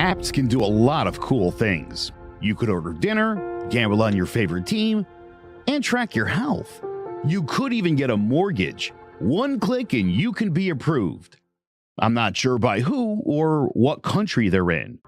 Apps can do a lot of cool things. You could order dinner, gamble on your favorite team, and track your health. You could even get a mortgage. One click and you can be approved. I'm not sure by who or what country they're in.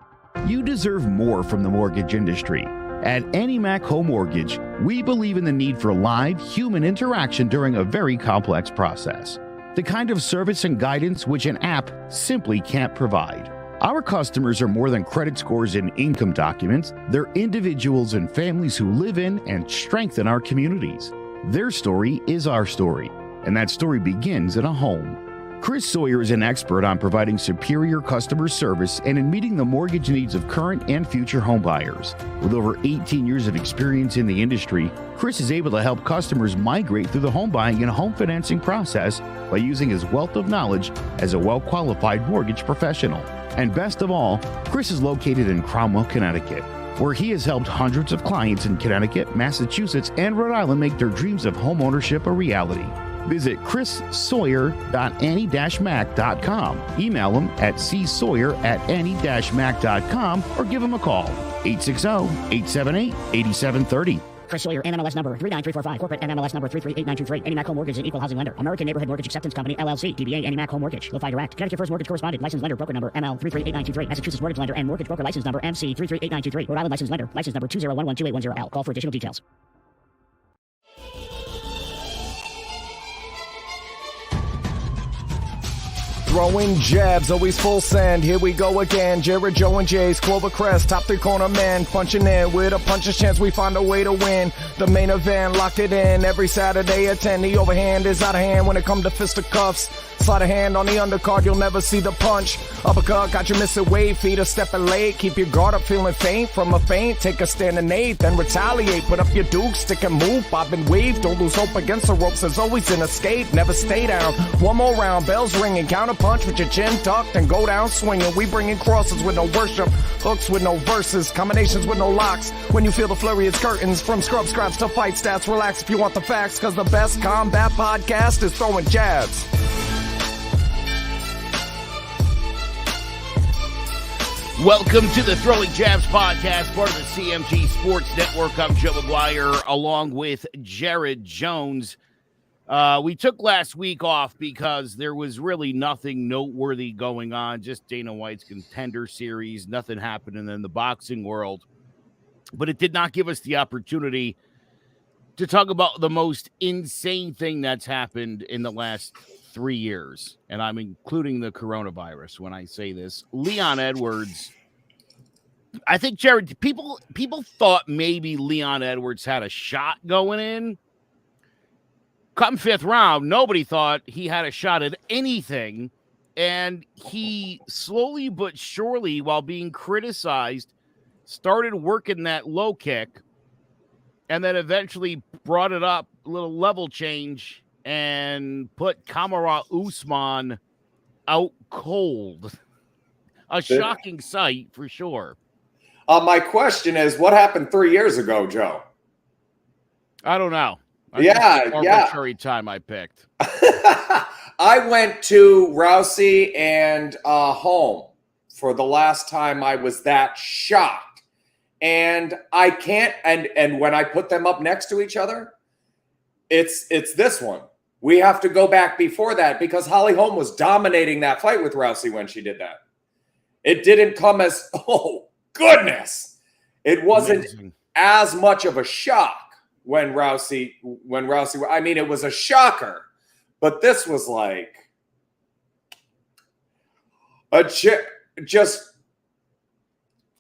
You deserve more from the mortgage industry. At AnyMac Home Mortgage, we believe in the need for live human interaction during a very complex process. The kind of service and guidance which an app simply can't provide. Our customers are more than credit scores and income documents. They're individuals and families who live in and strengthen our communities. Their story is our story, and that story begins in a home. Chris Sawyer is an expert on providing superior customer service and in meeting the mortgage needs of current and future home buyers. With over 18 years of experience in the industry, Chris is able to help customers migrate through the home buying and home financing process by using his wealth of knowledge as a well-qualified mortgage professional. And best of all, Chris is located in Cromwell, Connecticut, where he has helped hundreds of clients in Connecticut, Massachusetts, and Rhode Island make their dreams of home ownership a reality. Visit chrissawyer.any-mac.com. Email him at csawyer@any-mac.com or give him a call, 860-878-8730. Chris Sawyer, NMLS number 39345, corporate NMLS number 338923. AnyMac Home Mortgage is an equal housing lender. American Neighborhood Mortgage Acceptance Company, LLC. DBA AnyMac Home Mortgage. Lo-Fi Direct. Connecticut First Mortgage Correspondent. License lender. Broker number ML 338923. Massachusetts Mortgage Lender and Mortgage Broker License number MC 338923. Rhode Island License Lender. License number 201128110L. Call for additional details. Throwing jabs, always full send. Here we go again. Jared, Joe, and Jay's Clover Crest, top three corner men. Punching in with a puncher's chance, we find a way to win. The main event, lock it in. Every Saturday at 10. The overhand is out of hand when it comes to fisticuffs. Slide a hand on the undercard, you'll never see the punch. Uppercut, got you missing weight, feet are stepping late. Keep your guard up, feeling faint from a feint. Take a stand and eight, then retaliate. Put up your duke, stick and move, bob and weave. Don't lose hope against the ropes, there's always an escape. Never stay down. One more round, bells ringing. Counter punch with your chin tucked and go down swinging. We bringing crosses with no worship, hooks with no verses, combinations with no locks. When you feel the flurry, it's curtains. From scrub scraps to fight stats, relax if you want the facts, cause the best combat podcast is throwing jabs. Welcome to the Throwing Jabs podcast, part of the CMG Sports Network. I'm Joe McGuire, along with Jared Jones. We took last week off because there was really nothing noteworthy going on, just Dana White's Contender Series, nothing happening in the boxing world. But it did not give us the opportunity to talk about the most insane thing that's happened in the last 3 years, and I'm including the coronavirus when I say this. Leon Edwards, I think, Jared, people thought maybe Leon Edwards had a shot going in. Come fifth round, nobody thought he had a shot at anything, and he slowly but surely, while being criticized, started working that low kick, and then eventually brought it up, a little level change, and put Kamaru Usman out cold. A shocking sight for sure. My question is, what happened 3 years ago, Joe? I don't know. Arbitrary time I picked. I went to Rousey and home for the last time I was that shocked. And I can't, and when I put them up next to each other, it's this one. We have to go back before that because Holly Holm was dominating that fight with Rousey when she did that. It didn't come as, oh, goodness. It wasn't as much of a shock when Rousey, I mean, it was a shocker, but this was like just,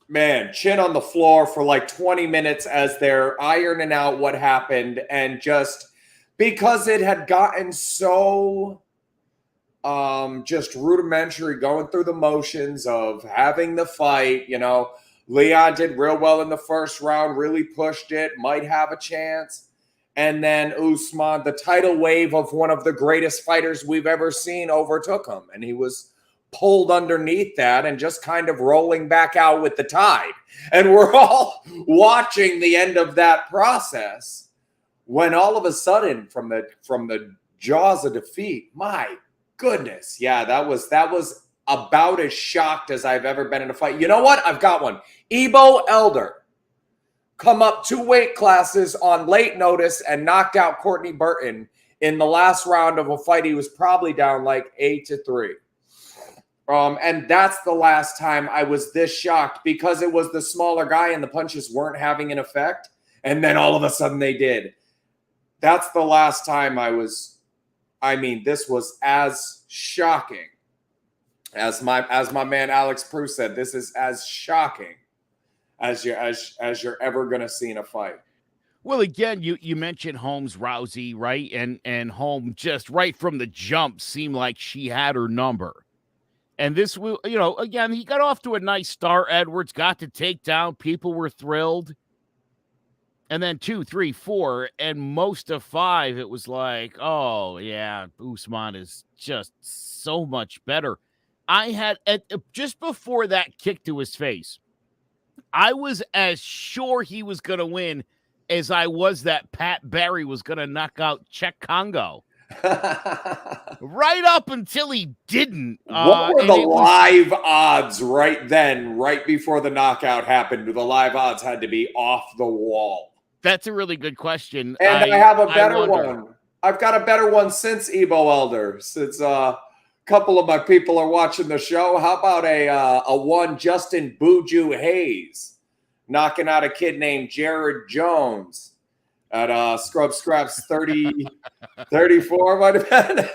man, chin on the floor for like 20 minutes as they're ironing out what happened, and just because it had gotten so just rudimentary, going through the motions of having the fight. You know, Leon did real well in the first round, really pushed it, might have a chance. And then Usman, the tidal wave of one of the greatest fighters we've ever seen, overtook him. And he was pulled underneath that and just kind of rolling back out with the tide. And we're all watching the end of that process when all of a sudden from the jaws of defeat, my goodness. Yeah, that was about as shocked as I've ever been in a fight. You know what? I've got one. Ebo Elder come up 2 weight classes on late notice and knocked out Courtney Burton in the last round of a fight. He was probably down like 8-3. And that's the last time I was this shocked, because it was the smaller guy and the punches weren't having an effect. And then all of a sudden they did. That's the last time this was as shocking as my man Alex Proust said. This is as shocking as you're ever going to see in a fight. Well, again, you mentioned Holmes Rousey, right? And Holmes just right from the jump seemed like she had her number. And this will, again, he got off to a nice start. Edwards got to take down. People were thrilled. And then 2, 3, 4, and most of 5, it was like, oh, yeah, Usman is just so much better. I had, just before that kick to his face, I was as sure he was going to win as I was that Pat Barry was going to knock out Czech Congo. Right up until he didn't. What were the live odds right then, right before the knockout happened? The live odds had to be off the wall. That's a really good question. And I have a better one. I've got a better one since Ebo Elder, since a couple of my people are watching the show. How about a one Justin Buju Hayes knocking out a kid named Jared Jones at Scraps 34 might have been.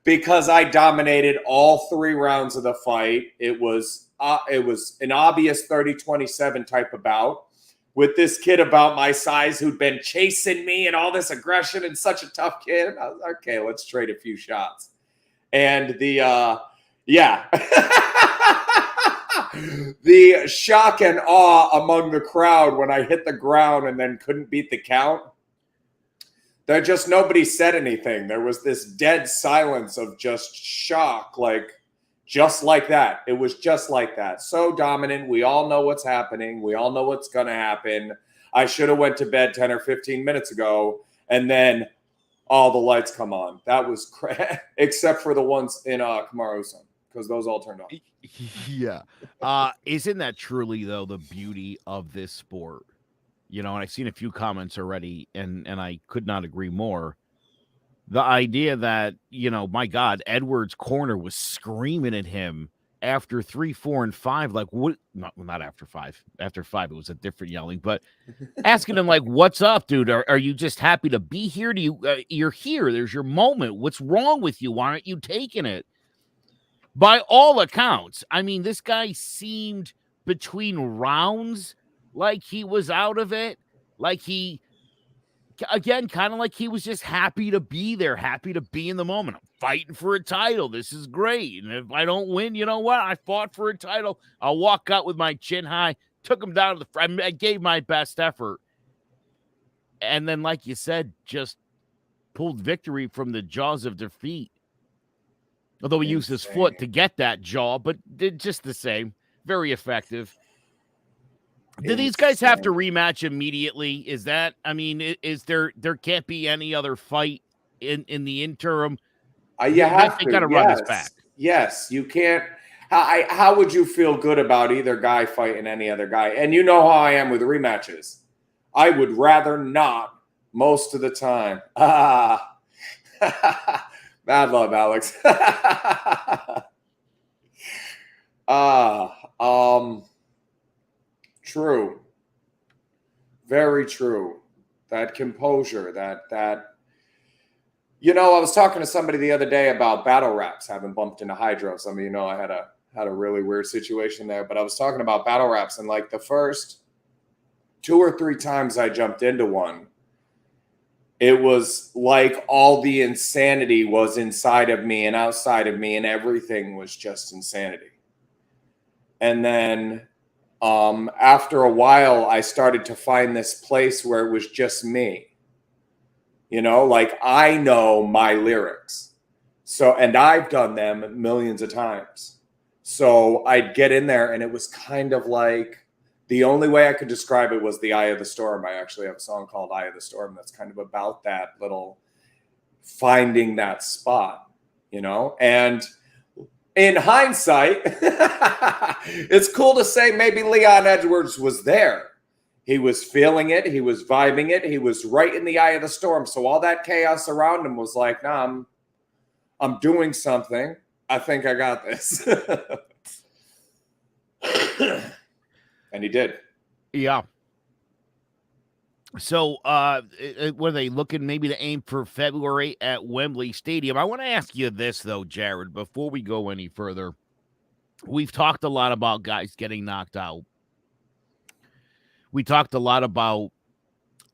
Because I dominated all 3 rounds of the fight. It was an obvious 30-27 type of bout with this kid about my size who'd been chasing me and all this aggression, and such a tough kid. I was like, okay, let's trade a few shots. And the shock and awe among the crowd when I hit the ground and then couldn't beat the count. Nobody said anything. There was this dead silence of just shock, just like that. It was just like that. So dominant. We all know what's happening. We all know what's going to happen. I should have went to bed 10 or 15 minutes ago, and then all the lights come on. That was except for the ones in Kamaru Usman, because those all turned off. Yeah. Isn't that truly, though, the beauty of this sport? And I've seen a few comments already, and I could not agree more. The idea that, my God, Edwards' corner was screaming at him after 3, 4, and 5. Like, what? Not after 5. After 5, it was a different yelling. But asking him, like, what's up, dude? Are you just happy to be here? You're here. There's your moment. What's wrong with you? Why aren't you taking it? By all accounts, this guy seemed between rounds like he was out of it. Like he... Again, kind of like he was just happy to be there, happy to be in the moment. I'm fighting for a title. This is great. And if I don't win, you know what? I fought for a title. I'll walk out with my chin high. Took him down to the I gave my best effort. And then, like you said, just pulled victory from the jaws of defeat. Although he used his foot to get that jaw, but did just the same. Very effective. Do these guys have to rematch immediately? Is that, is there can't be any other fight in the interim? You have to. They got to run this back. Yes, you can't. How would you feel good about either guy fighting any other guy? And you know how I am with rematches. I would rather not most of the time. Mad love, Alex. True. Very true. That composure, that I was talking to somebody the other day about battle raps, having bumped into Hydro. Some of I had a really weird situation there, but I was talking about battle raps, and like the first 2 or 3 times I jumped into one, it was like all the insanity was inside of me and outside of me, and everything was just insanity. And then after a while, I started to find this place where it was just me. Like I know my lyrics. So, and I've done them millions of times. So I'd get in there, and it was kind of like, the only way I could describe it was the Eye of the Storm. I actually have a song called Eye of the Storm that's kind of about that little finding that spot, and in hindsight, it's cool to say maybe Leon Edwards was there. He was feeling it. He was vibing it. He was right in the eye of the storm. So all that chaos around him was like, nah, I'm doing something. I think I got this. And he did. Yeah. So were they looking maybe to aim for February at Wembley Stadium? I want to ask you this, though, Jared, before we go any further. We've talked a lot about guys getting knocked out. We talked a lot about,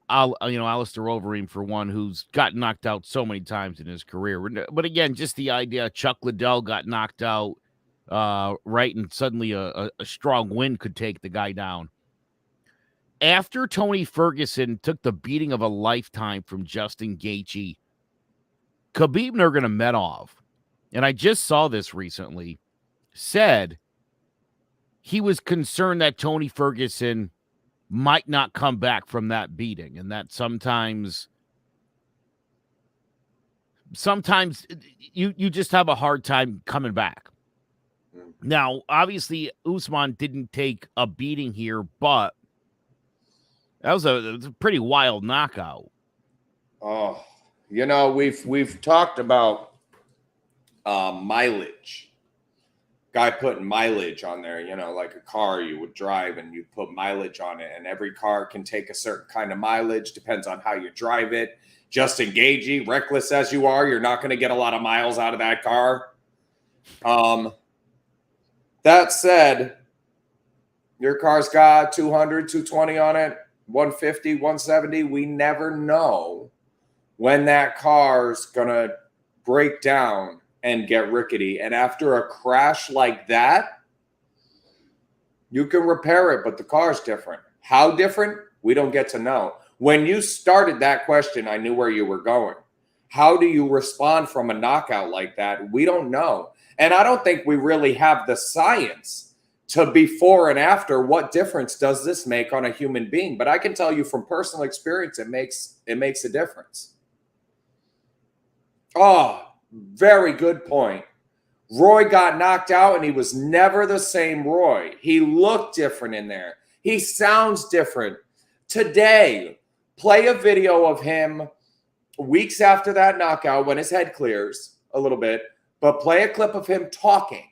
Alistair Overeem, for one, who's gotten knocked out so many times in his career. But again, just the idea Chuck Liddell got knocked out, right, and suddenly a strong wind could take the guy down. After Tony Ferguson took the beating of a lifetime from Justin Gaethje, Khabib Nurmagomedov, and I just saw this recently, said he was concerned that Tony Ferguson might not come back from that beating, and that sometimes you just have a hard time coming back. Now, obviously, Usman didn't take a beating here, but it was a pretty wild knockout. Oh, we've talked about mileage. Guy putting mileage on there, like a car you would drive and you put mileage on it, and every car can take a certain kind of mileage, depends on how you drive it. Justin Gaethje, reckless as you are, you're not going to get a lot of miles out of that car. That said, your car's got 200, 220 on it, 150, 170. We never know when that car's going to break down and get rickety. And after a crash like that, you can repair it, but the car's different. How different? We don't get to know. When you started that question, I knew where you were going. How do you respond from a knockout like that? We don't know. And I don't think we really have the science to before and after. What difference does this make on a human being? But I can tell you from personal experience, it makes a difference. Oh, very good point. Roy got knocked out and he was never the same Roy. He looked different in there. He sounds different. Today, play a video of him weeks after that knockout when his head clears a little bit, but play a clip of him talking.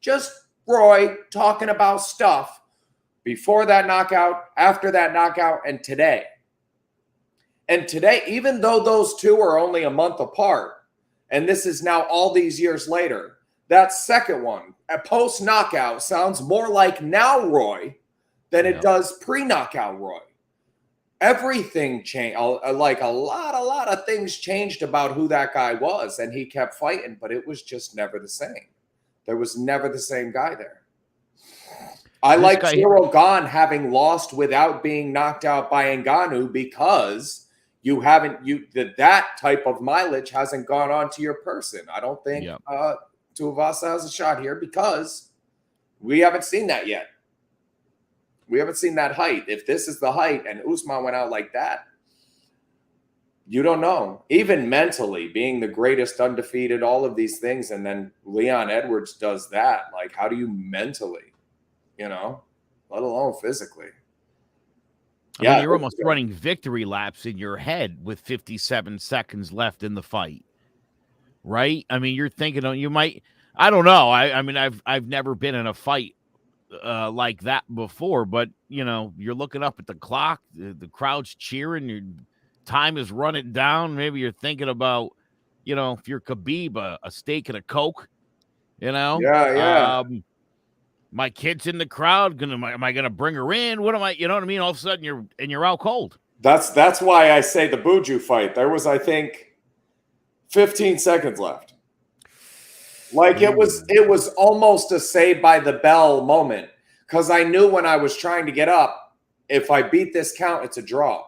Just Roy talking about stuff before that knockout, after that knockout, and today. And today, even though those two are only a month apart, and this is now all these years later, that second one, a post-knockout, sounds more like now Roy than it does pre-knockout Roy. Everything changed. Like a lot of things changed about who that guy was, and he kept fighting, but it was just never the same. There was never the same guy there. I like Cyril Gane having lost without being knocked out by Ngannou because that type of mileage hasn't gone on to your person. I don't think Tuivasa has a shot here because we haven't seen that yet. We haven't seen that height. If this is the height and Usman went out like that, you don't know. Even mentally, being the greatest undefeated, all of these things, and then Leon Edwards does that. Like, how do you mentally, let alone physically? I mean, you're almost running victory laps in your head with 57 seconds left in the fight, right? I mean, you're thinking you might. I don't know. I mean, I've never been in a fight like that before, but you're looking up at the clock, the crowd's cheering, your time is running down. Maybe you're thinking about, if you're Khabib, a steak and a Coke, Yeah. My kid's in the crowd. Am I gonna bring her in? What am I? You know what I mean? All of a sudden you're out cold. That's why I say the Buju fight. There was, I think, 15 seconds left. Like it was almost a Saved by the Bell moment, because I knew when I was trying to get up, if I beat this count, it's a draw.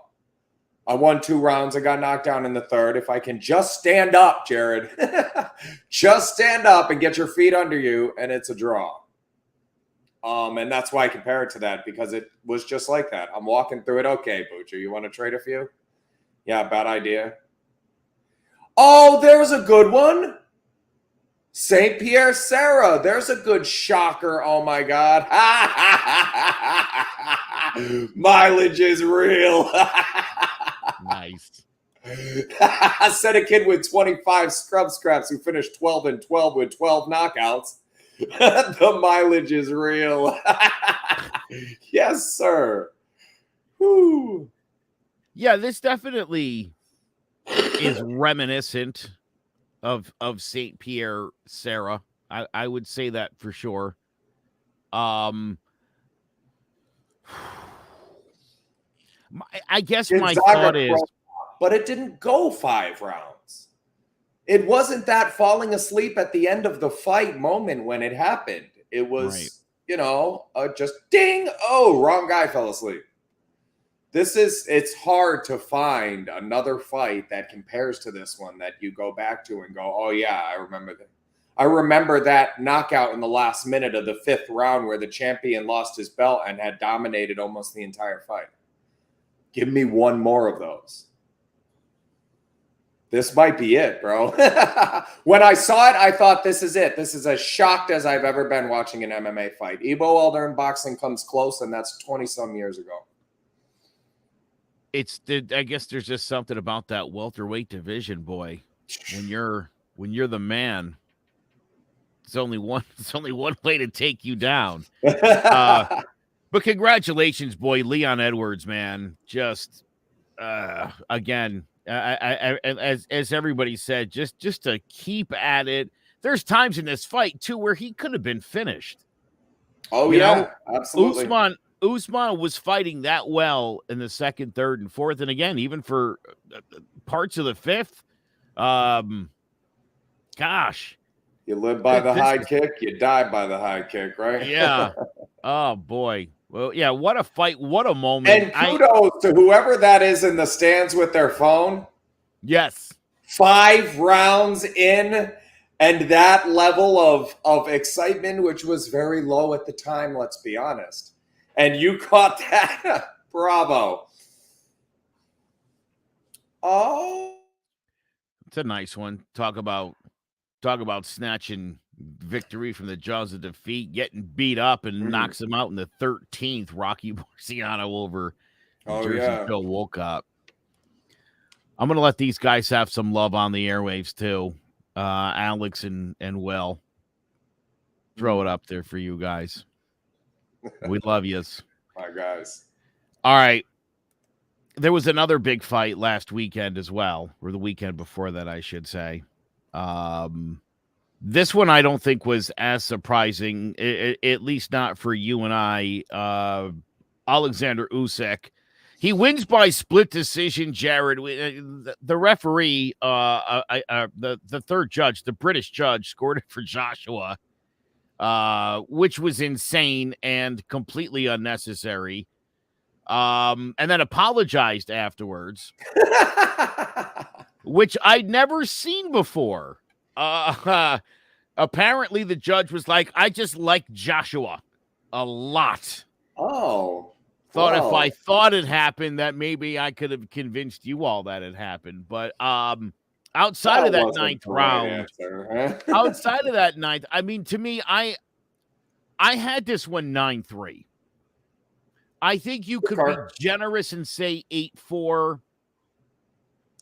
I won 2 rounds. I got knocked down in the third. If I can just stand up, Jared, just stand up and get your feet under you, and it's a draw. And that's why I compare it to that, because it was just like that. I'm walking through it. Okay, Butcher, you want to trade a few? Yeah, bad idea. Oh, there's a good one. St. Pierre Serra, there's a good shocker. Oh my God. Mileage is real. Nice. I said a kid with 25 scrub scraps who finished 12-12 with 12 knockouts. The mileage is real. Yes, sir. Whew. Yeah, this definitely is reminiscent of St. Pierre Serra. I would say that for sure. I guess my thought is, but it didn't go 5 rounds. It wasn't that falling asleep at the end of the fight moment when it happened. It was, right. Just ding. Oh, wrong guy fell asleep. It's hard to find another fight that compares to this one that you go back to and go, oh yeah, I remember that. I remember that knockout in the last minute of the 5th round where the champion lost his belt and had dominated almost the entire fight. Give me one more of those. This might be it, bro. When I saw it, I thought, this is it. This is as shocked as I've ever been watching an MMA fight. Ebo Elder in boxing comes close, and that's 20-some years ago. I guess there's just something about that welterweight division, boy. When you're the man, it's only one way to take you down. But congratulations, boy, Leon Edwards, man. Just again, as everybody said, just to keep at it. There's times in this fight too where he could have been finished. Oh, yeah, absolutely. Usman was fighting that well in the 2nd, 3rd, and 4th, and again, even for parts of the 5th. Gosh, you live by the high kick, you die by the high kick, right? Yeah. Oh boy. Well, yeah. What a fight! What a moment! And kudos to whoever that is in the stands with their phone. Yes. 5 rounds in, and that level of excitement, which was very low at the time. Let's be honest. And you caught that. Bravo. Oh, it's a nice one. Talk about snatching victory from the jaws of defeat, getting beat up and knocks him out in the 13th. Rocky Marciano over Jersey Joe Wolcott. I'm going to let these guys have some love on the airwaves too. Alex and Will. Throw it up there for you guys. We love yous. My guys. All right. There was another big fight last weekend as well, or the weekend before that, I should say. This one I don't think was as surprising, at least not for you and I. Oleksandr Usyk. He wins by split decision, Jared. The referee, the third judge, the British judge, scored it for Joshua. Which was insane and completely unnecessary. And then apologized afterwards, which I'd never seen before. Apparently the judge was like, I just like Joshua a lot. Oh, thought if I thought it happened, that maybe I could have convinced you all that it happened. But, outside of that 9th round, outside of that 9th, I mean, to me, I had this one 9-3. I think you could be generous and say 8-4.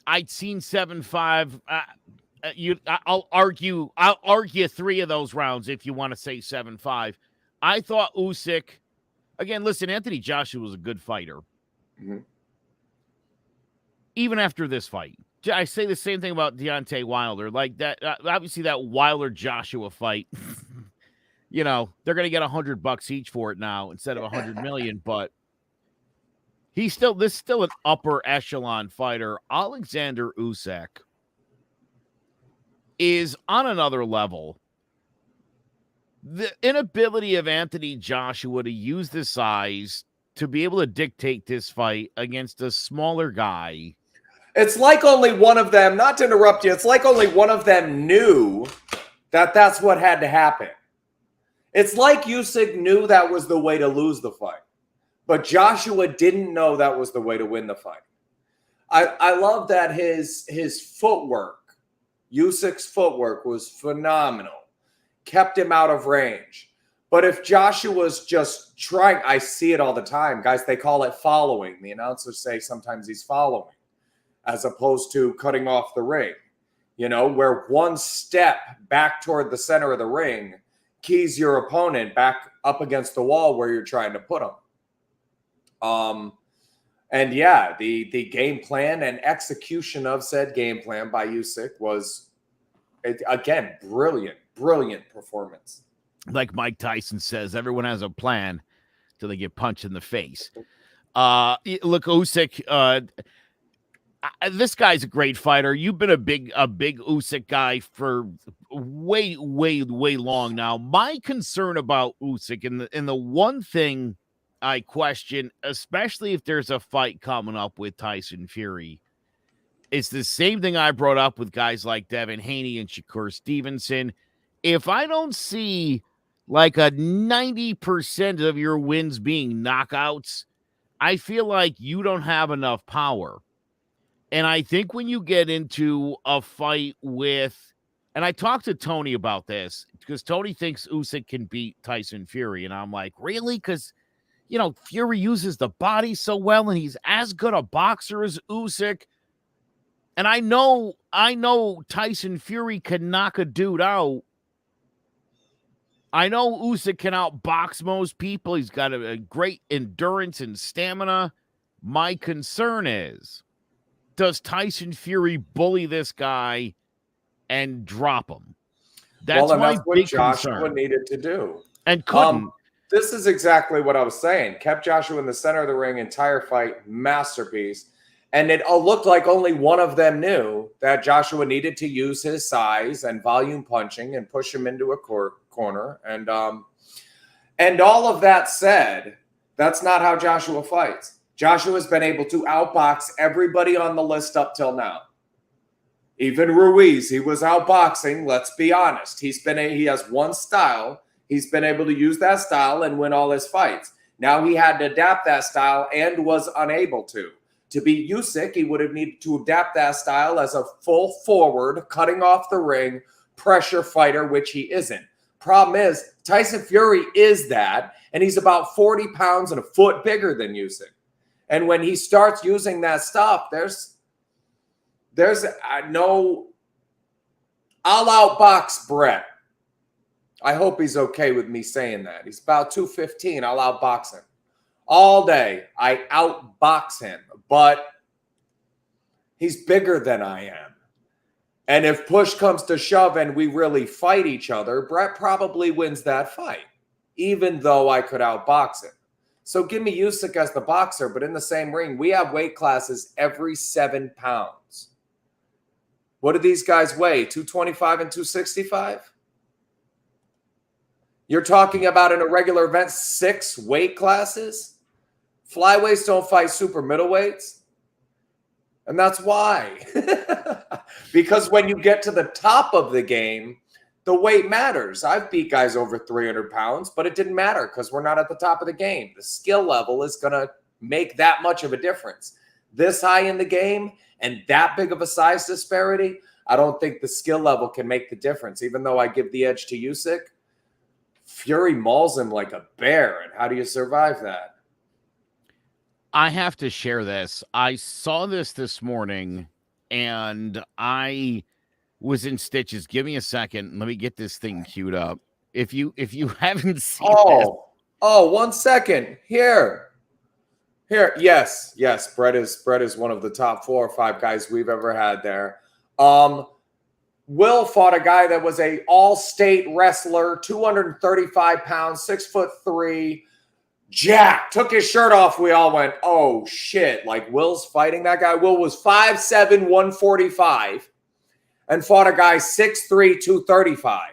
I'd seen 7-5. I'll argue 3 of those rounds if you want to say 7-5. I thought Usyk. Again, listen, Anthony Joshua was a good fighter. Mm-hmm. Even after this fight. I say the same thing about Deontay Wilder. Like that, obviously that Wilder-Joshua fight, they're going to get $100 each for it now instead of $100 million, but this is still an upper echelon fighter. Oleksandr Usyk is on another level. The inability of Anthony Joshua to use the size to be able to dictate this fight against a smaller guy. It's like only one of them, not to interrupt you, it's like only one of them knew that that's what had to happen. It's like Usyk knew that was the way to lose the fight, but Joshua didn't know that was the way to win the fight. I love that his footwork, Usyk's footwork was phenomenal. kept him out of range. But if Joshua's just trying, I see it all the time. Guys, they call it following. The announcers say sometimes he's following as opposed to cutting off the ring. Where one step back toward the center of the ring keys your opponent back up against the wall where you're trying to put him. And yeah, the game plan and execution of said game plan by Usyk was, again, brilliant performance. Like Mike Tyson says, everyone has a plan till they get punched in the face. Look, Usyk, this guy's a great fighter. You've been a big Usyk guy for way long now. My concern about Usyk, and the one thing I question, especially if there's a fight coming up with Tyson Fury, it's the same thing I brought up with guys like Devin Haney and Shakur Stevenson. If I don't see like a 90% of your wins being knockouts, I feel like you don't have enough power. And I think when you get into a fight with, and I talked to Tony about this, because Tony thinks Usyk can beat Tyson Fury. And I'm like, really? Because, Fury uses the body so well, and he's as good a boxer as Usyk. And I know Tyson Fury can knock a dude out. I know Usyk can outbox most people. He's got a great endurance and stamina. My concern is, does Tyson Fury bully this guy and drop him? That's what Joshua needed to do. And couldn't. This is exactly what I was saying. Kept Joshua in the center of the ring, entire fight, masterpiece. And it looked like only one of them knew that Joshua needed to use his size and volume punching and push him into a corner. And all of that said, that's not how Joshua fights. Joshua's been able to outbox everybody on the list up till now. Even Ruiz, he was outboxing. Let's be honest. He has one style. He's been able to use that style and win all his fights. Now he had to adapt that style and was unable to. To beat Usyk, he would have needed to adapt that style as a full forward, cutting off the ring, pressure fighter, which he isn't. Problem is, Tyson Fury is that, and he's about 40 pounds and a foot bigger than Usyk. And when he starts using that stuff, there's no, I'll outbox Brett. I hope he's okay with me saying that. He's about 215. I'll outbox him all day. I outbox him, but he's bigger than I am. And if push comes to shove and we really fight each other, Brett probably wins that fight, even though I could outbox him. So give me Usyk as the boxer, but in the same ring, we have weight classes every 7 pounds. What do these guys weigh? 225 and 265? You're talking about in a regular event, 6 weight classes? Flyweights don't fight super middleweights. And that's why. Because when you get to the top of the game, the weight matters. I've beat guys over 300 pounds, but it didn't matter because we're not at the top of the game. The skill level is going to make that much of a difference. This high in the game and that big of a size disparity, I don't think the skill level can make the difference. Even though I give the edge to Usyk, Fury mauls him like a bear. And how do you survive that? I have to share this. I saw this morning, and I was in stitches. Give me a second. Let me get this thing queued up. If you haven't seen this. 1 second. Here. Yes. Brett is one of the top 4 or 5 guys we've ever had there. Will fought a guy that was a all-state wrestler, 235 pounds, 6'3", Jack. Took his shirt off. We all went, oh shit! Like Will's fighting that guy. Will was 5'7", 145, and fought a guy 6'3", 235,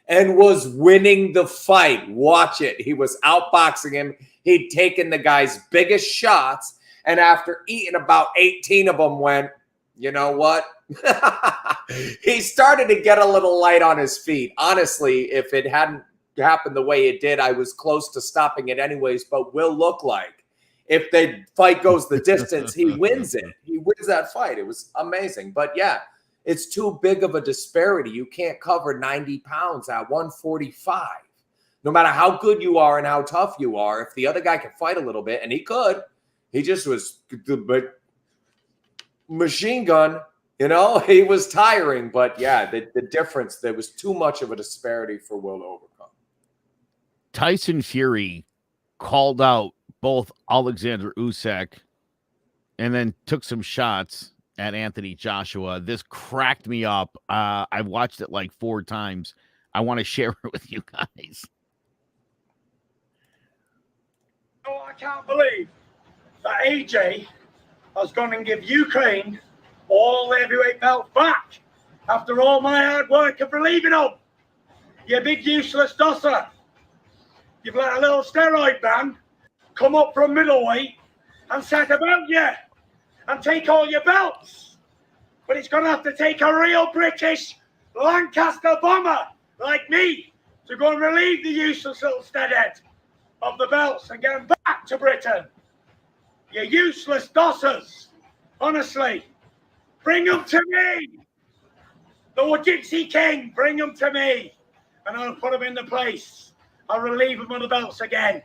and was winning the fight. Watch it. He was outboxing him. He'd taken the guy's biggest shots, and after eating about 18 of them, went, you know what? He started to get a little light on his feet. Honestly, if it hadn't happened the way it did, I was close to stopping it anyways. But Will look like if the fight goes the distance, he wins it. He wins that fight. It was amazing. But yeah, It's too big of a disparity. You can't cover 90 pounds at 145. No matter how good you are and how tough you are, if the other guy can fight a little bit, and he could, he just was the machine gun, he was tiring. But yeah, the difference, there was too much of a disparity for Will to overcome. Tyson Fury called out both Oleksandr Usyk and then took some shots at Anthony Joshua. This cracked me up. I've watched it like 4 times. I want to share it with you guys. Oh, I can't believe that AJ has gone and give Ukraine all the heavyweight belts back after all my hard work of relieving them. You big useless dosser. You've let a little steroid man come up from middleweight and set about you and take all your belts. But he's going to have to take a real British Lancaster bomber like me to go and relieve the useless little steadhead of the belts and get them back to Britain. You useless dossers. Honestly, bring them to me. The Gypsy King, bring them to me. And I'll put them in the place. I'll relieve them of the belts again.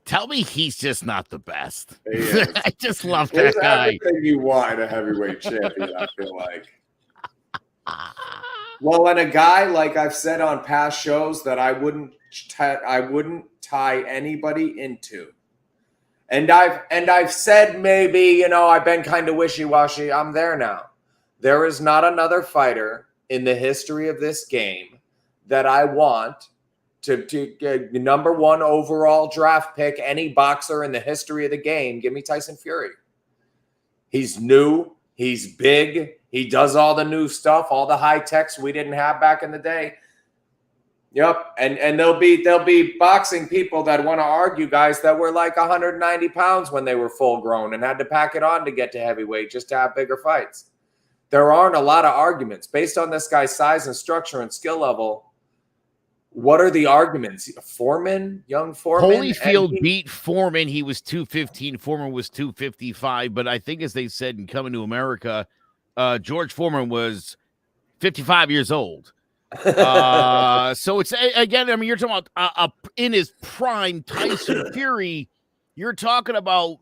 Tell me he's just not the best. I just love that guy. Everything you want in a heavyweight champion, I feel like. Well, and a guy, like I've said on past shows, that I wouldn't tie anybody into. And I've said maybe, I've been kind of wishy-washy. I'm there now. There is not another fighter in the history of this game that I want to get the number 1 overall draft pick, any boxer in the history of the game. Give me Tyson Fury. He's new. He's big. He does all the new stuff, all the high techs we didn't have back in the day. Yep. And there'll be boxing people that want to argue, guys, that were like 190 pounds when they were full grown and had to pack it on to get to heavyweight just to have bigger fights. There aren't a lot of arguments based on this guy's size and structure and skill level. What are the arguments? Young Foreman? Holyfield beat Foreman. He was 215. Foreman was 255. But I think, as they said in Coming to America, George Foreman was 55 years old. So it's, again, I mean, you're talking about in his prime Tyson Fury. You're talking about,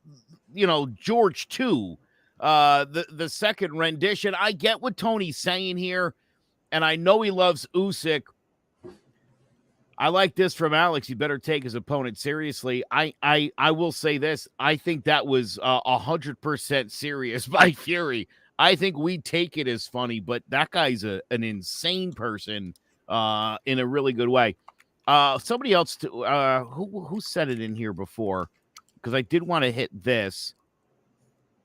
George 2, the second rendition. I get what Tony's saying here, and I know he loves Usyk. I like this from Alex. He better take his opponent seriously. I will say this. I think that was 100% serious by Fury. I think we take it as funny, but that guy's an insane person in a really good way. Somebody else, who said it in here before? Because I did want to hit this.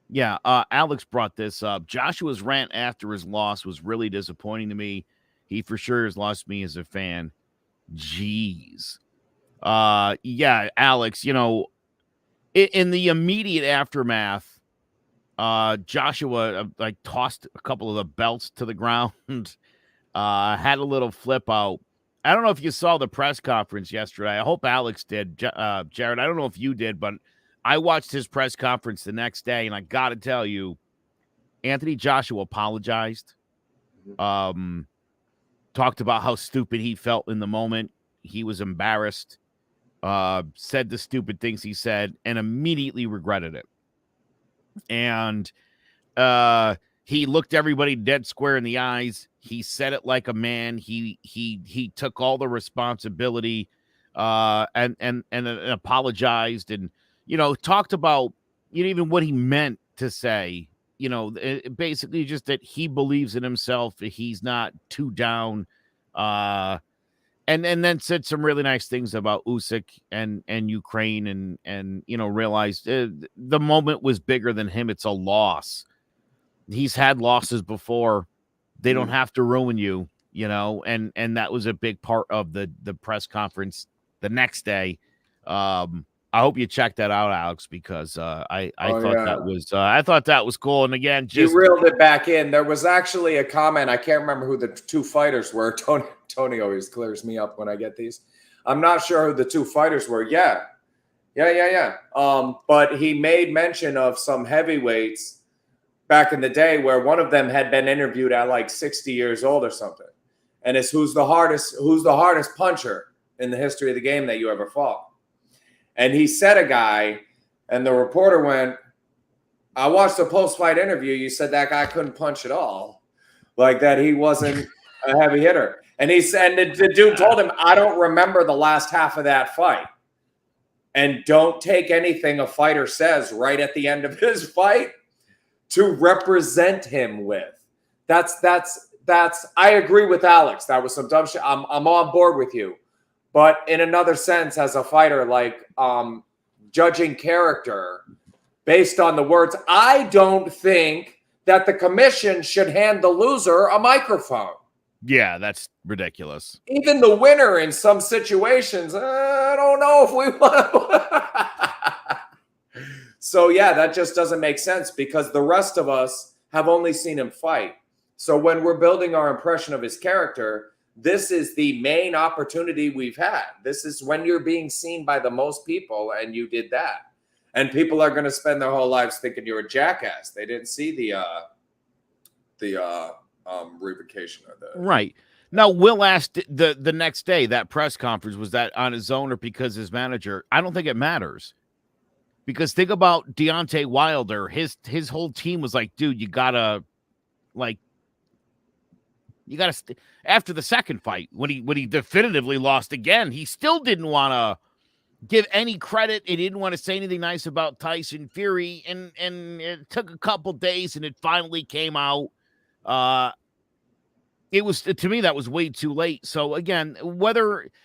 Yeah, Alex brought this up. Joshua's rant after his loss was really disappointing to me. He for sure has lost me as a fan. Jeez. Yeah, Alex, in the immediate aftermath, Joshua tossed a couple of the belts to the ground, had a little flip out. I don't know if you saw the press conference yesterday. I hope Alex did. Jared, I don't know if you did, but I watched his press conference the next day, and I got to tell you, Anthony Joshua apologized. Talked about how stupid he felt in the moment. He was embarrassed, said the stupid things he said, and immediately regretted it. And he looked everybody dead square in the eyes. He said it like a man. He took all the responsibility and apologized, and talked about even what he meant to say. Basically just that he believes in himself. He's not too down. And then said some really nice things about Usyk and Ukraine and realized the moment was bigger than him. It's a loss. He's had losses before. They don't have to ruin you, and that was a big part of the press conference the next day. I hope you check that out, Alex, because I thought that was cool. And again, you reeled it back in. There was actually a comment. I can't remember who the 2 fighters were. Tony always clears me up when I get these. I'm not sure who the 2 fighters were. Yeah. But he made mention of some heavyweights back in the day where one of them had been interviewed at like 60 years old or something. And it's who's the hardest puncher in the history of the game that you ever fought. And he said a guy, and the reporter went, I watched the post-fight interview. You said that guy couldn't punch at all. Like that he wasn't a heavy hitter. And he said, the dude told him, I don't remember the last half of that fight. And don't take anything a fighter says right at the end of his fight to represent him with. That's I agree with Alex. That was some dumb shit. I'm on board with you. But in another sense, as a fighter, like judging character based on the words, I don't think that the commission should hand the loser a microphone. Yeah, that's ridiculous. Even the winner in some situations, I don't know if we want. So, yeah, that just doesn't make sense because the rest of us have only seen him fight. So when we're building our impression of his character, this is the main opportunity we've had. This is when you're being seen by the most people, and you did that. And people are going to spend their whole lives thinking you're a jackass. They didn't see the revocation of that. Right. Now, Will asked the next day, that press conference, was that on his own or because his manager? I don't think it matters. Because think about Deontay Wilder. His whole team was like, dude, you gotta after the second fight, when he definitively lost again, he still didn't want to give any credit. He didn't want to say anything nice about Tyson Fury, and it took a couple days, and it finally came out. It was, to me, that was way too late. So again,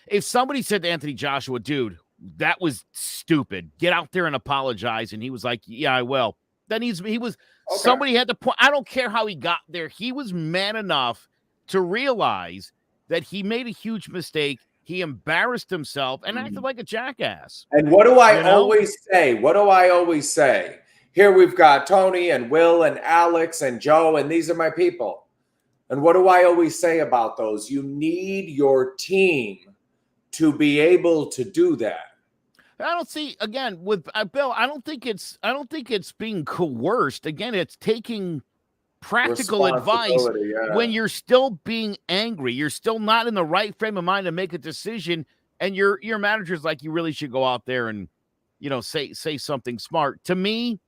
if somebody said to Anthony Joshua, dude, that was stupid, get out there and apologize, and he was like, yeah, I will, then he was okay. Somebody had to point. I don't care how he got there. He was man enough to realize that he made a huge mistake. He embarrassed himself and acted like a jackass. And what do I always say? What do I always say? Here we've got Tony and Will and Alex and Joe, and these are my people. And what do I always say about those? You need your team to be able to do that. I don't see, again, with Bill, I don't think it's being coerced. Again, it's taking practical advice when you're still being angry. You're still not in the right frame of mind to make a decision, and your manager's like, you really should go out there and, say something smart. To me,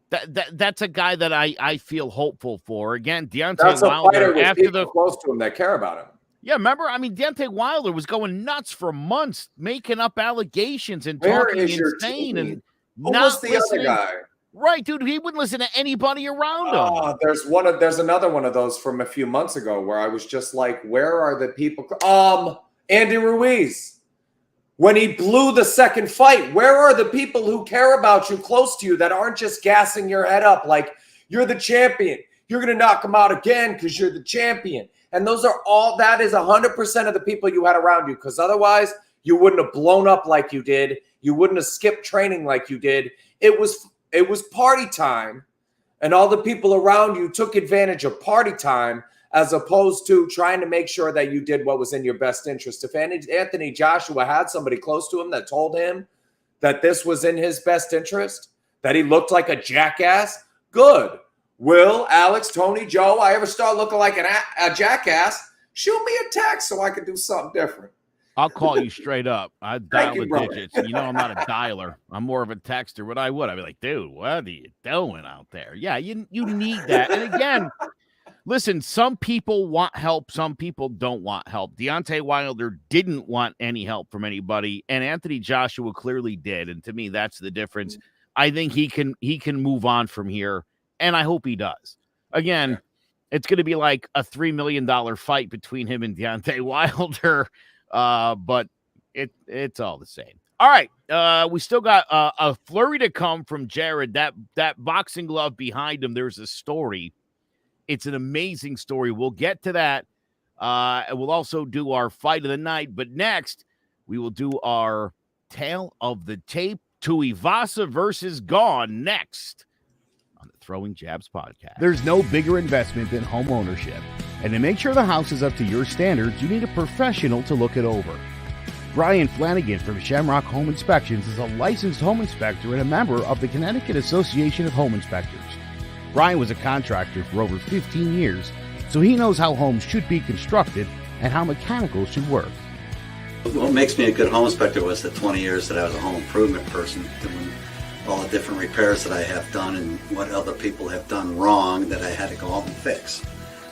that's a guy that I feel hopeful for. Again, Deontay Wilder, after the close to him that care about him. Yeah, remember? I mean, Deontay Wilder was going nuts for months, making up allegations and talking insane and not listening. Other guy? Right, dude. He wouldn't listen to anybody around him. There's another one of those from a few months ago where I was just like, where are the people? Andy Ruiz, when he blew the second fight, where are the people who care about you, close to you, that aren't just gassing your head up like you're the champion? You're going to knock him out again because you're the champion. And that is 100% of the people you had around you, because otherwise you wouldn't have blown up like you did. You wouldn't have skipped training like you did. It was party time, and all the people around you took advantage of party time as opposed to trying to make sure that you did what was in your best interest. If Anthony Joshua had somebody close to him that told him that this was in his best interest, that he looked like a jackass, good. Will, Alex, Tony, Joe, I ever start looking like a jackass, shoot me a text so I can do something different. I'll call you straight up. I dial the digits. I'm not a dialer. I'm more of a texter. What I would, I'd be like, dude, what are you doing out there? Yeah, you need that. And again, listen, some people want help. Some people don't want help. Deontay Wilder didn't want any help from anybody, and Anthony Joshua clearly did. And to me, that's the difference. I think he can move on from here, and I hope he does. Again, it's going to be like a $3 million fight between him and Deontay Wilder. But it's all the same. All right. We still got a flurry to come from Jared. That boxing glove behind him, there's a story. It's an amazing story. We'll get to that. And we'll also do our fight of the night. But next, we will do our tale of the tape. Tuivasa versus Gone next on the Throwing Jabs podcast. There's no bigger investment than home ownership. And to make sure the house is up to your standards, you need a professional to look it over. Brian Flanagan from Shamrock Home Inspections is a licensed home inspector and a member of the Connecticut Association of Home Inspectors. Brian was a contractor for over 15 years, so he knows how homes should be constructed and how mechanicals should work. What makes me a good home inspector was the 20 years that I was a home improvement person, doing all the different repairs that I have done and what other people have done wrong that I had to go out and fix.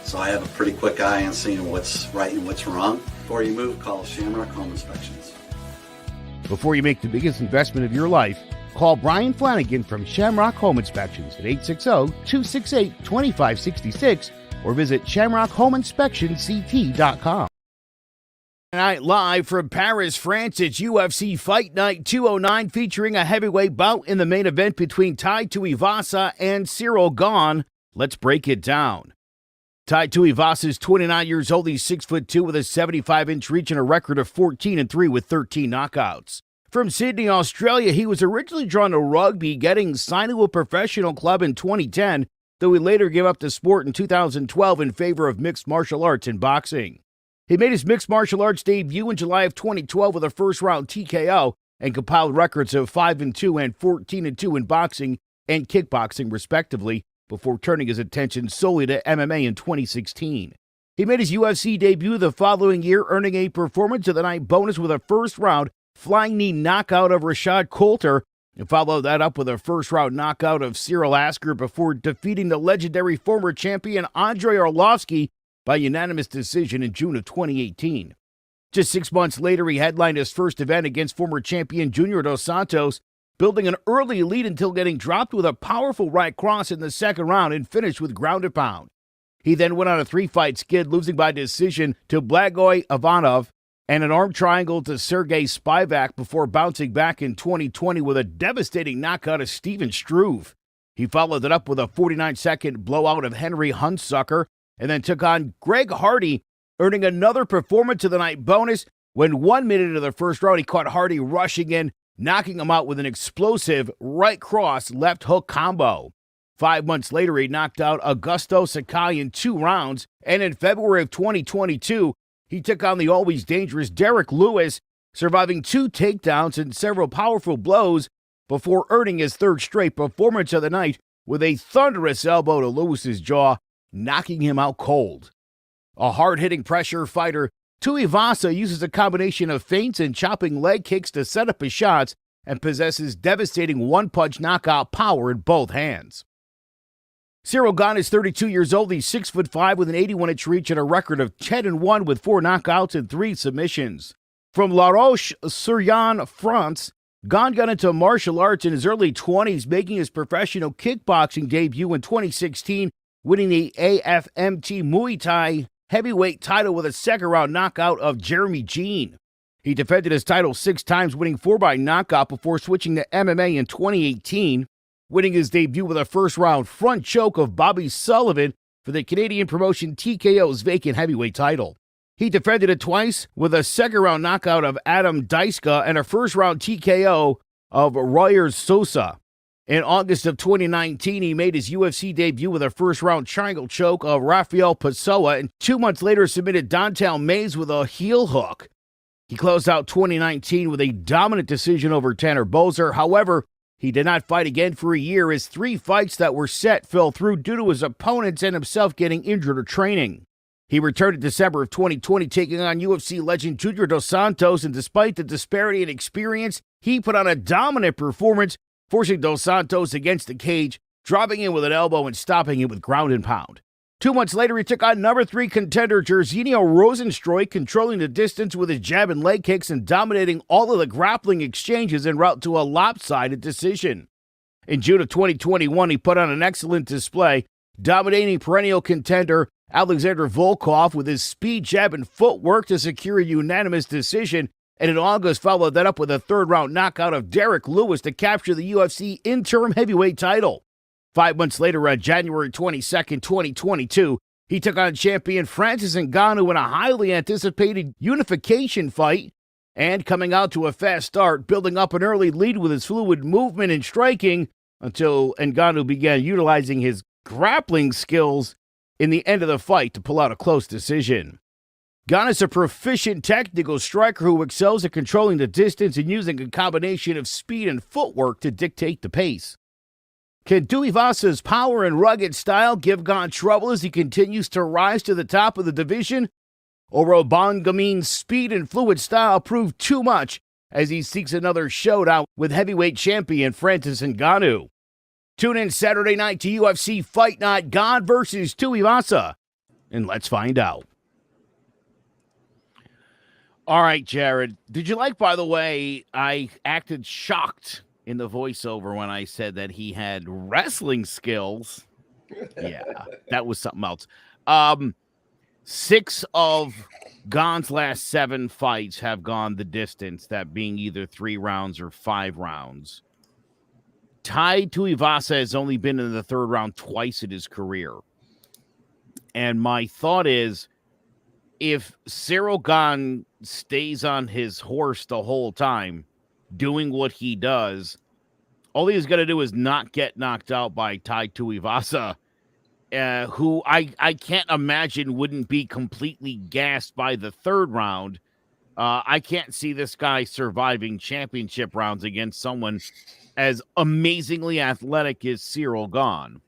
So I have a pretty quick eye on seeing what's right and what's wrong. Before you move, call Shamrock Home Inspections. Before you make the biggest investment of your life, call Brian Flanagan from Shamrock Home Inspections at 860-268-2566 or visit shamrockhomeinspectionct.com. Tonight, live from Paris, France, it's UFC Fight Night 209 featuring a heavyweight bout in the main event between Tai Tuivasa and Ciryl Gane. Let's break it down. Tai Tuivasa is 29 years old. He's 6'2" with a 75-inch reach and a record of 14-3 with 13 knockouts. From Sydney, Australia, he was originally drawn to rugby, getting signed to a professional club in 2010, though he later gave up the sport in 2012 in favor of mixed martial arts and boxing. He made his mixed martial arts debut in July of 2012 with a first-round TKO and compiled records of 5-2 and 14-2 in boxing and kickboxing, respectively, before turning his attention solely to MMA in 2016. He made his UFC debut the following year, earning a Performance of the Night bonus with a first-round flying knee knockout of Rashad Coulter, and followed that up with a first-round knockout of Cyril Asker before defeating the legendary former champion Andrei Arlovski by unanimous decision in June of 2018. Just 6 months later, he headlined his first event against former champion Junior Dos Santos, building an early lead until getting dropped with a powerful right cross in the second round and finished with ground and pound. He then went on a 3-fight skid, losing by decision to Blagoy Ivanov and an arm triangle to Sergey Spivak before bouncing back in 2020 with a devastating knockout of Steven Struve. He followed it up with a 49-second blowout of Henry Hunsucker and then took on Greg Hardy, earning another Performance of the Night bonus when 1 minute into the first round he caught Hardy rushing in, knocking him out with an explosive right cross left hook combo. 5 months later, he knocked out Augusto Sakai in 2 rounds, and in February of 2022, he took on the always dangerous Derek Lewis, surviving 2 takedowns and several powerful blows before earning his 3rd straight Performance of the Night with a thunderous elbow to Lewis's jaw, knocking him out cold. A hard-hitting pressure fighter, Tuivasa uses a combination of feints and chopping leg kicks to set up his shots and possesses devastating one-punch knockout power in both hands. Ciryl Gane is 32 years old. He's 6'5" with an 81-inch reach and a record of 10-1 with 4 knockouts and 3 submissions. From La Roche-sur-Yon, France, Gane got into martial arts in his early 20s, making his professional kickboxing debut in 2016, winning the AFMT Muay Thai heavyweight title with a second-round knockout of Jeremy Jean. He defended his title 6 times, winning 4 by knockout before switching to MMA in 2018, winning his debut with a first-round front choke of Bobby Sullivan for the Canadian promotion TKO's vacant heavyweight title. He defended it twice with a second-round knockout of Adam Daiska and a first-round TKO of Royer Sosa. In August of 2019, he made his UFC debut with a first-round triangle choke of Rafael Pessoa, and 2 months later submitted Dontel Mays with a heel hook. He closed out 2019 with a dominant decision over Tanner Boser. However, he did not fight again for a year, as 3 fights that were set fell through due to his opponents and himself getting injured or training. He returned in December of 2020, taking on UFC legend Junior Dos Santos, and despite the disparity in experience, he put on a dominant performance, forcing Dos Santos against the cage, dropping him with an elbow and stopping him with ground and pound. 2 months later, he took on number 3 contender Jairzinho Rozenstruik, controlling the distance with his jab and leg kicks and dominating all of the grappling exchanges en route to a lopsided decision. In June of 2021, he put on an excellent display, dominating perennial contender Alexander Volkov with his speed, jab, and footwork to secure a unanimous decision, and in August followed that up with a 3rd-round knockout of Derek Lewis to capture the UFC interim heavyweight title. 5 months later, on January 22nd, 2022, he took on champion Francis Ngannou in a highly anticipated unification fight, and coming out to a fast start, building up an early lead with his fluid movement and striking until Ngannou began utilizing his grappling skills in the end of the fight to pull out a close decision. Gane is a proficient technical striker who excels at controlling the distance and using a combination of speed and footwork to dictate the pace. Can Tuivasa's power and rugged style give Gane trouble as he continues to rise to the top of the division? Or will Bongamin's speed and fluid style prove too much as he seeks another showdown with heavyweight champion Francis Ngannou? Tune in Saturday night to UFC Fight Night, Gane versus Tuivasa, and let's find out. All right, Jared, did you like, by the way, I acted shocked in the voiceover when I said that he had wrestling skills? Yeah, that was something else. 6 of Gane's last 7 fights have gone the distance, that being either 3 rounds or 5 rounds. Tai Tuivasa has only been in the 3rd round twice in his career. And my thought is, if Cyril Gane stays on his horse the whole time, doing what he does, all he's got to do is not get knocked out by Tai Tuivasa, who I can't imagine wouldn't be completely gassed by the 3rd round. I can't see this guy surviving championship rounds against someone as amazingly athletic as Cyril Gane.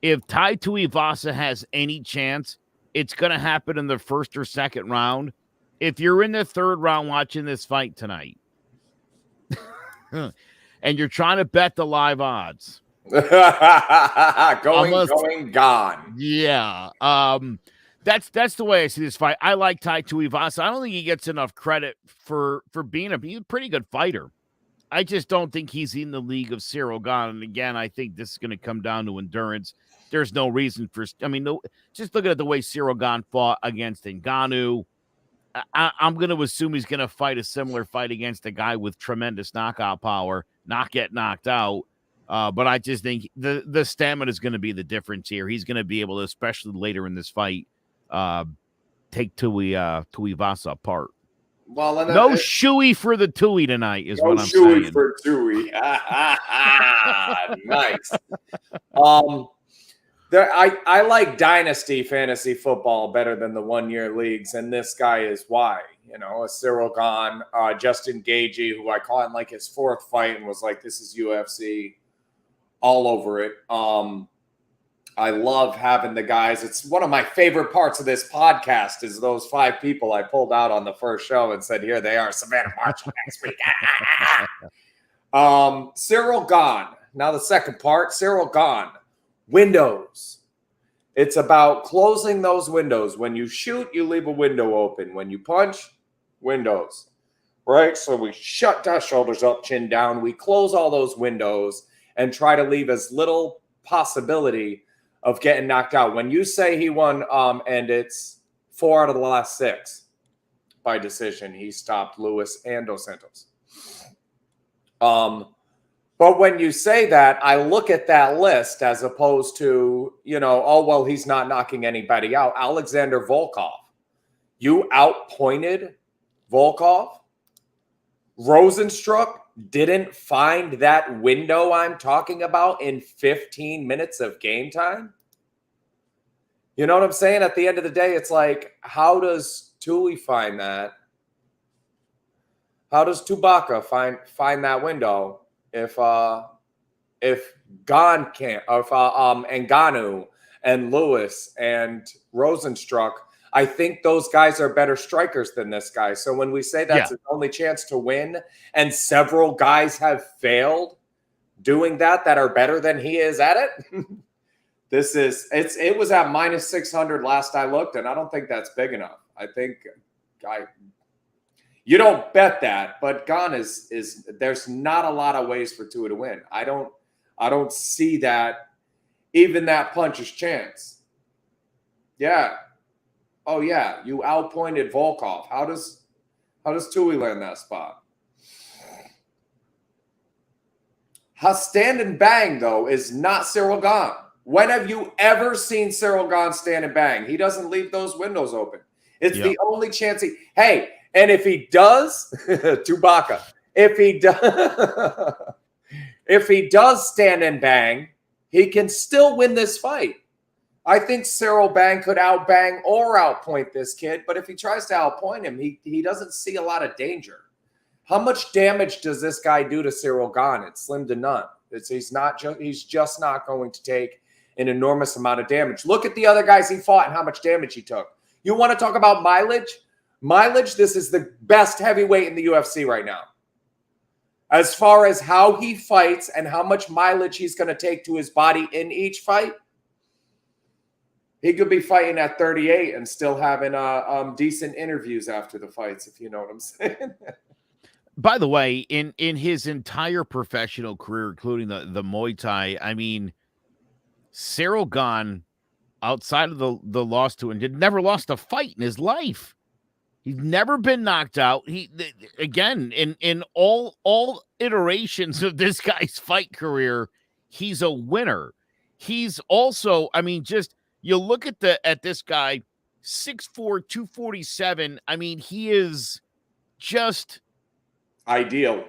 If Tai Tuivasa has any chance, it's going to happen in the 1st or 2nd round. If you're in the 3rd round watching this fight tonight, and you're trying to bet the live odds, going Gane. Yeah. That's the way I see this fight. I like Tai Tuivasa. I don't think he gets enough credit for being a pretty good fighter. I just don't think he's in the league of Cyril Gane. And again, I think this is going to come down to endurance. There's no reason for, just looking at the way Cyril Gane fought against Ngannou, I'm going to assume he's going to fight a similar fight against a guy with tremendous knockout power, not get knocked out. But I just think the stamina is going to be the difference here. He's going to be able to, especially later in this fight, take Tuivasa apart. Well, no shoey for the Tui tonight is what I'm saying. No shoey for Tui. Nice. I like dynasty fantasy football better than the 1-year leagues, and this guy is why. A Cyril Gane, Justin Gaethje, who I caught in like his 4th fight and was like, this is UFC, all over it. I love having the guys. It's one of my favorite parts of this podcast is those 5 people I pulled out on the first show and said, here they are, Savannah March next week. Cyril Gane. Now the second part, Cyril Gane. Windows. It's about closing those windows. When you shoot, you leave a window open. When you punch, windows. Right? So we shut our shoulders up, chin down. We close all those windows and try to leave as little possibility of getting knocked out. When you say he won, and it's 4 out of the last 6 by decision, he stopped Lewis and Dos Santos. But when you say that, I look at that list as opposed to, he's not knocking anybody out. Alexander Volkov. You outpointed Volkov. Rosenstruck didn't find that window I'm talking about in 15 minutes of game time. You know what I'm saying? At the end of the day, it's like, how does Tui find that? How does Tubaka find that window if Gane can't, or if Ngannou and Lewis and Rosenstruck? I think those guys are better strikers than this guy. So when we say that's his only chance to win, and several guys have failed doing that are better than he is at it, it was at minus 600 last I looked, and I don't think that's big enough. I think you don't bet that, but Gane is there's not a lot of ways for Tua to win. I don't see that even that puncher's chance. Yeah. Oh yeah, you outpointed Volkov. How does Tui land that spot? Stand and bang though is not Cyril Gane. When have you ever seen Cyril Gane stand and bang? He doesn't leave those windows open. It's the only chance he. Hey, and if he does, Tubaka. If he does stand and bang, he can still win this fight. I think Cyril Bang could outbang or outpoint this kid, but if he tries to outpoint him, he doesn't see a lot of danger. How much damage does this guy do to Cyril Gane? It's slim to none. He's just not going to take an enormous amount of damage. Look at the other guys he fought and how much damage he took. You want to talk about mileage? Mileage, this is the best heavyweight in the UFC right now. As far as how he fights and how much mileage he's going to take to his body in each fight, he could be fighting at 38 and still having decent interviews after the fights, if you know what I'm saying. By the way, in his entire professional career, including the Muay Thai, I mean, Cyril Gane, outside of the loss to him, never lost a fight in his life. He's never been knocked out. Again, in all iterations of this guy's fight career, he's a winner. He's also, I mean, just you look at this guy, 6'4", 247. I mean, he is just ideal.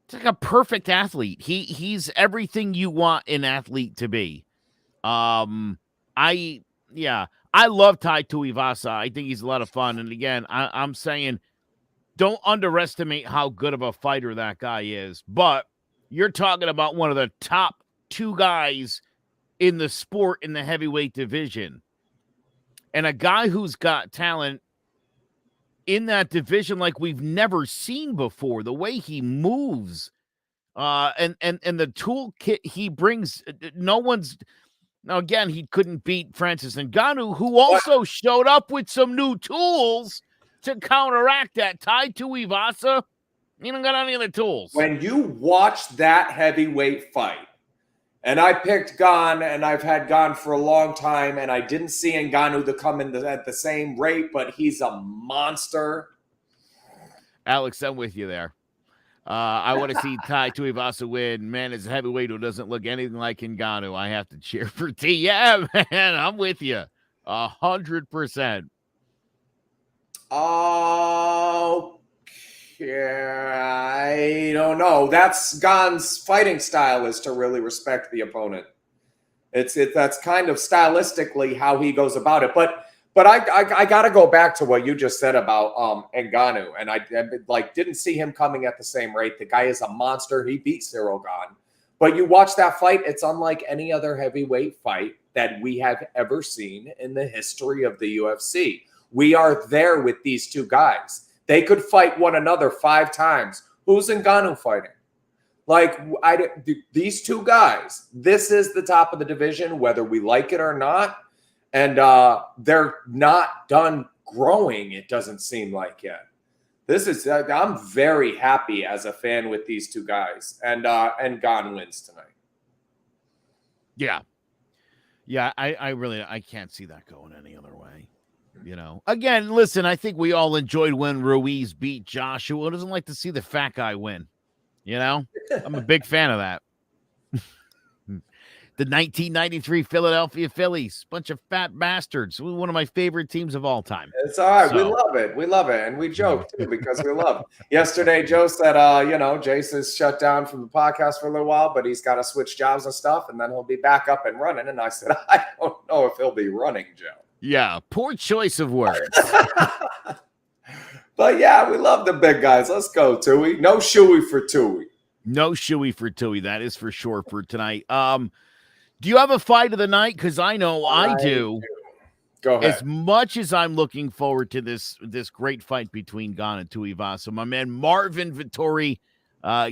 It's like a perfect athlete. He's everything you want an athlete to be. I love Tai Tuivasa. I think he's a lot of fun. And again, I'm saying don't underestimate how good of a fighter that guy is. But you're talking about one of the top two guys in the sport in the heavyweight division. And a guy who's got talent in that division like we've never seen before. The way he moves and the toolkit he brings, Now, again, he couldn't beat Francis Ngannou, who also showed up with some new tools to counteract that. Tai Tuivasa, he don't got any of the tools. When you watch that heavyweight fight, and I picked Gane, and I've had Gane for a long time, and I didn't see Ngannou to come in at the same rate, but he's a monster. Alex, I'm with you there. I want to see Tai Tuivasa win. Man, as a heavyweight who doesn't look anything like Ngannou, I have to cheer for T. Yeah, man, I'm with you 100%. Okay, I don't know. That's Gane's fighting style, is to really respect the opponent. That's kind of stylistically how he goes about it, but I got to go back to what you just said about Ngannou, and I didn't see him coming at the same rate. The guy is a monster. He beat Cyril Gane. But you watch that fight, it's unlike any other heavyweight fight that we have ever seen in the history of the UFC. We are there with these two guys. They could fight one another 5 times. Who's Ngannou fighting? These two guys, this is the top of the division, whether we like it or not. And they're not done growing, it doesn't seem like yet. I'm very happy as a fan with these two guys. And Gane wins tonight. Yeah. Yeah, I can't see that going any other way. You know, again, listen, I think we all enjoyed when Ruiz beat Joshua. Who doesn't like to see the fat guy win? You know, I'm a big fan of that. The 1993 Philadelphia Phillies, bunch of fat bastards. One of my favorite teams of all time. It's all right. So. We love it. We love it. And we joke, too, because we love it. Yesterday, Joe said, Jason's shut down from the podcast for a little while, but he's got to switch jobs and stuff, and then he'll be back up and running. And I said, I don't know if he'll be running, Joe. Yeah, poor choice of words. But, yeah, we love the big guys. Let's go, Tui. No shoey for Tui. No shoey for Tui. That is for sure for tonight. Do you have a fight of the night? Because I know I do. Go ahead. As much as I'm looking forward to this great fight between Gane and Tuivasa, my man Marvin Vettori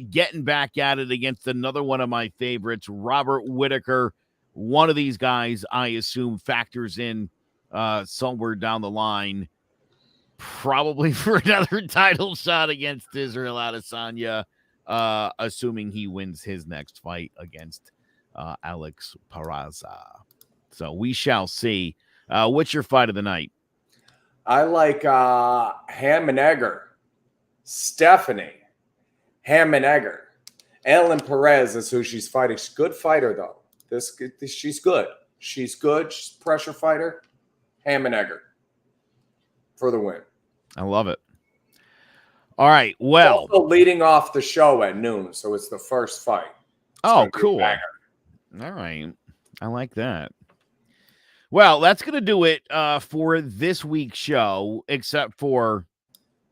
getting back at it against another one of my favorites, Robert Whittaker. One of these guys, I assume, factors in somewhere down the line, probably for another title shot against Israel Adesanya, assuming he wins his next fight against Alex Peraza. So we shall see. What's your fight of the night? I like Hammenegger. Stephanie Hammenegger. Ellen Perez is who she's fighting. She's a good fighter, though. She's good. She's good. She's a pressure fighter. Hammenegger for the win. I love it. All right. Well, also leading off the show at noon, so it's the first fight. Oh, cool. All right. I like that. Well, that's going to do it for this week's show, except for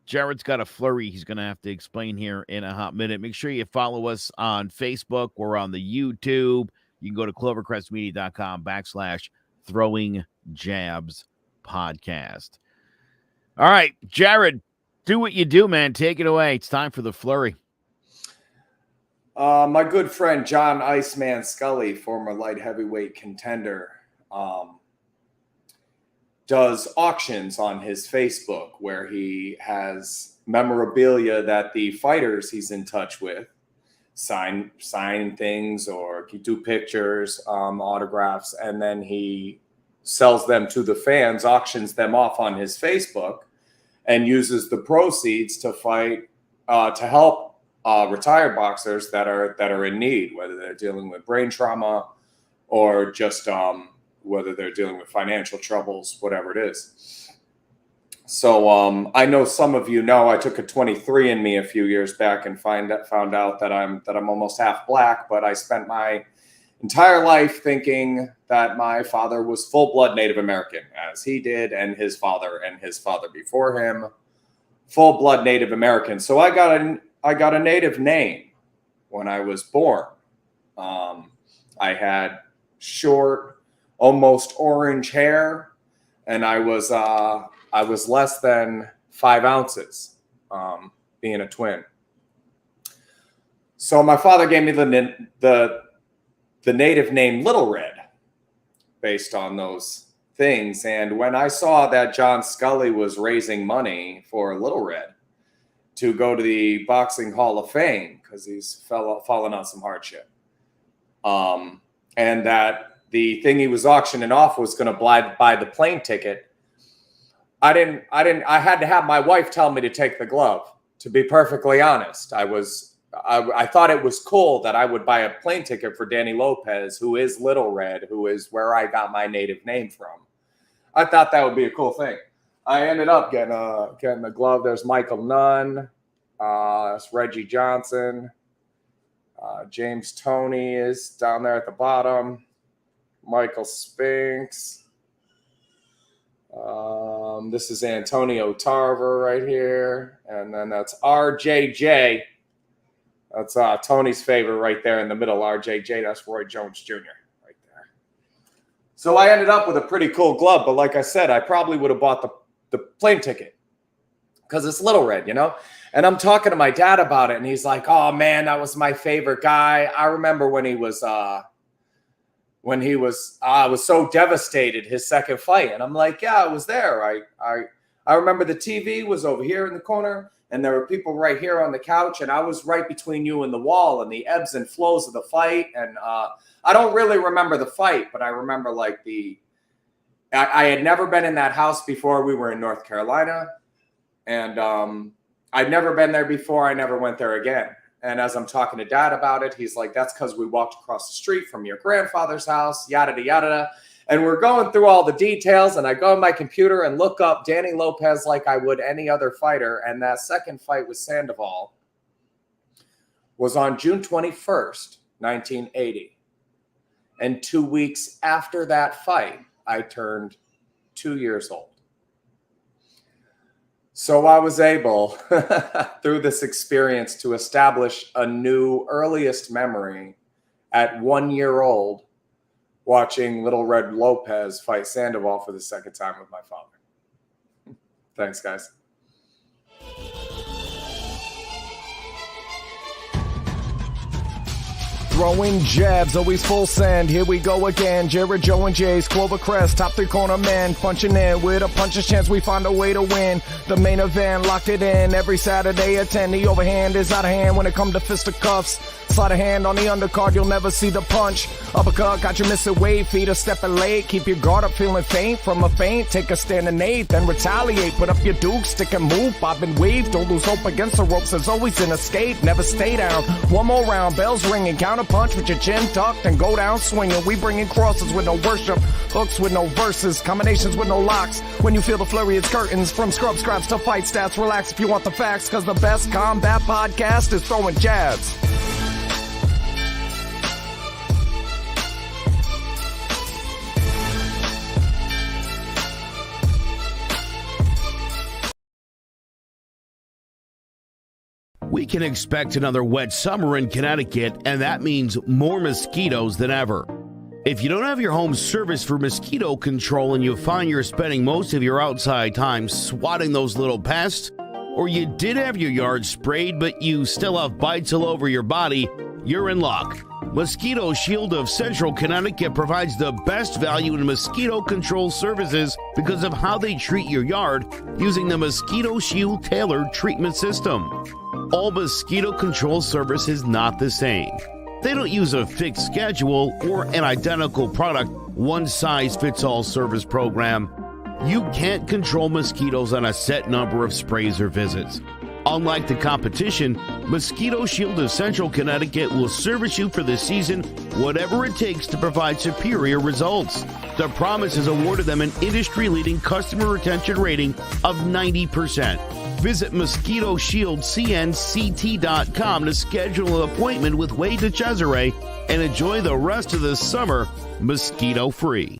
Jared's got a flurry he's going to have to explain here in a hot minute. Make sure you follow us on Facebook. We're on the YouTube. You can go to clovercrestmedia.com/Throwing Jabs podcast. All right, Jared, do what you do, man. Take it away. It's time for the flurry. My good friend John Iceman Scully, former light heavyweight contender, does auctions on his Facebook where he has memorabilia that the fighters he's in touch with sign things or do pictures, autographs, and then he sells them to the fans, auctions them off on his Facebook, and uses the proceeds to fight to help retired boxers that are in need, whether they're dealing with brain trauma or just whether they're dealing with financial troubles, whatever it is. So I know some of you know I took a 23andMe a few years back and found out that I'm almost half black, but I spent my entire life thinking that my father was full-blood Native American, as he did, and his father before him, full-blood Native American. So I got a Native name when I was born. I had short, almost orange hair, and I was less than 5 ounces, being a twin. So my father gave me the Native name Little Red based on those things. And when I saw that John Scully was raising money for Little Red to go to the Boxing Hall of Fame because he's fallen on some hardship, and that the thing he was auctioning off was going to buy the plane ticket, I had to have my wife tell me to take the glove. To be perfectly honest, I thought it was cool that I would buy a plane ticket for Danny Lopez, who is Little Red, who is where I got my native name from. I thought that would be a cool thing. I ended up getting the glove. There's Michael Nunn, it's Reggie Johnson, James Toney is down there at the bottom, Michael Spinks. This is Antonio Tarver right here, and then that's RJJ. That's Tony's favorite right there in the middle, RJJ. That's Roy Jones Jr. right there. So I ended up with a pretty cool glove, but like I said, I probably would have bought the plane ticket because it's Little Red, you know? And I'm talking to my dad about it, and he's like, oh, man, that was my favorite guy. I remember when he was I was so devastated his second fight. And I'm like, yeah, I was there. I remember the TV was over here in the corner, and there were people right here on the couch, and I was right between you and the wall and the ebbs and flows of the fight. And I don't really remember the fight, but I remember like I had never been in that house before. We were in North Carolina, and I'd never been there before. I never went there again. And as I'm talking to Dad about it, he's like, that's because we walked across the street from your grandfather's house, yada, yada. And we're going through all the details, and I go on my computer and look up Danny Lopez like I would any other fighter. And that second fight with Sandoval was on June 21st, 1980. And 2 weeks after that fight, I turned 2 years old. So I was able, through this experience, to establish a new earliest memory at 1 year old, watching Little Red Lopez fight Sandoval for the second time with my father. Thanks, guys. Throwing jabs, always full send. Here we go again. Jared, Joe, and Jay's Clovercrest, top 3 corner man. Punching in with a puncher's chance. We find a way to win. The main event, locked it in. Every Saturday at 10. The overhand is out of hand when it comes to fisticuffs. Slide a hand on the undercard, you'll never see the punch. Uppercut, got you missing weight. Feet are stepping late. Keep your guard up, feeling faint. From a feint, take a stand and eight. Then retaliate. Put up your duke, stick and move. Bob and weave. Don't lose hope against the ropes. There's always an escape. Never stay down. One more round. Bells ringing. Counter punch with your chin tucked and go down swinging. We bringing crosses with no worship, hooks with no verses, combinations with no locks. When you feel the flurry, it's curtains. From scrub scraps to fight stats, relax if you want the facts, cause the best combat podcast is Throwing Jabs. We can expect another wet summer in Connecticut, and that means more mosquitoes than ever. If you don't have your home serviced for mosquito control and you find you're spending most of your outside time swatting those little pests, or you did have your yard sprayed but you still have bites all over your body, you're in luck. Mosquito Shield of Central Connecticut provides the best value in mosquito control services because of how they treat your yard using the Mosquito Shield tailored treatment system. All mosquito control service is not the same. They don't use a fixed schedule or an identical product, one-size-fits-all service program. You can't control mosquitoes on a set number of sprays or visits. Unlike the competition, Mosquito Shield of Central Connecticut will service you for the season, whatever it takes to provide superior results. The Promise has awarded them an industry-leading customer retention rating of 90%. Visit MosquitoShieldCNCT.com to schedule an appointment with Wade DeCesare and enjoy the rest of the summer mosquito-free.